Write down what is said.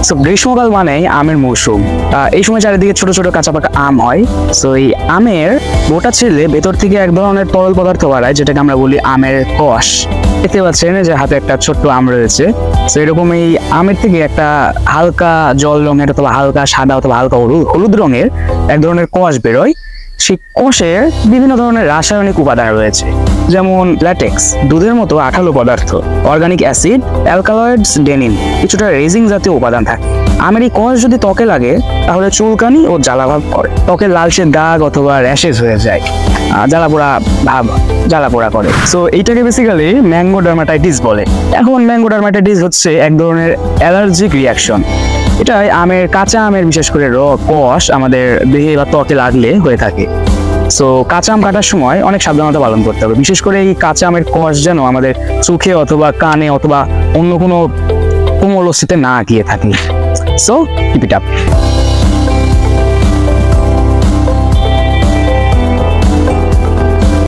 So গ্রীষ্মকাল মানেই আমের মৌসুম। এই সময় চারিদিকে ছোট ছোট কাঁচা পাকা আম হয়। সো এই আমের বোটা ছেলে ভেতর থেকে এক ধরনের তরল পদার্থ বাড়ায়, যেটাকে আমরা বলি আমের কষ। দেখতে পাচ্ছেন যে হাতে একটা ছোট্ট আম রয়েছে। তো এরকম এই আমের থেকে একটা হালকা জল রঙের অথবা হালকা সাদা অথবা হালকা হলুদ রঙের এক ধরনের কষ বেরোয়। সেই কোষের বিভিন্ন ধরনের রাসায়নিক উপাদান রয়েছে, যেমন ল্যাটেক্স, দুধের মতো আঠালো পদার্থ, অর্গানিক অ্যাসিড, অ্যালকালয়েডস, ডেনিন, কিছুটা রেজিং জাতীয় উপাদান থাকে। আমের এই কোষ যদি ত্বকে লাগে তাহলে চুলকানি ও জ্বালাভাব করে, ত্বকের লালচে দাগ অথবা র্যাশেস হয়ে যায়, জ্বালাপোড়া করে। সো এইটাকে বেসিক্যালি ম্যাঙ্গো ডার্মাটাইটিস বলে। এখন ম্যাঙ্গো ডার্মাটাইটিস হচ্ছে এক ধরনের অ্যালার্জিক রিয়াকশন। এটাই কাঁচা আমের বিশেষ করে কষ আমাদের দেহে বা ত্বকে লাগলে হয়ে থাকে। সো কাঁচা আম কাটার সময় অনেক সাবধানতা পালন করতে হবে, বিশেষ করে এই কাঁচা আমের কষ যেন আমাদের চোখে অথবা কানে অথবা অন্য কোনো কোমল অস্থিতে না গিয়ে থাকে। So keep it up.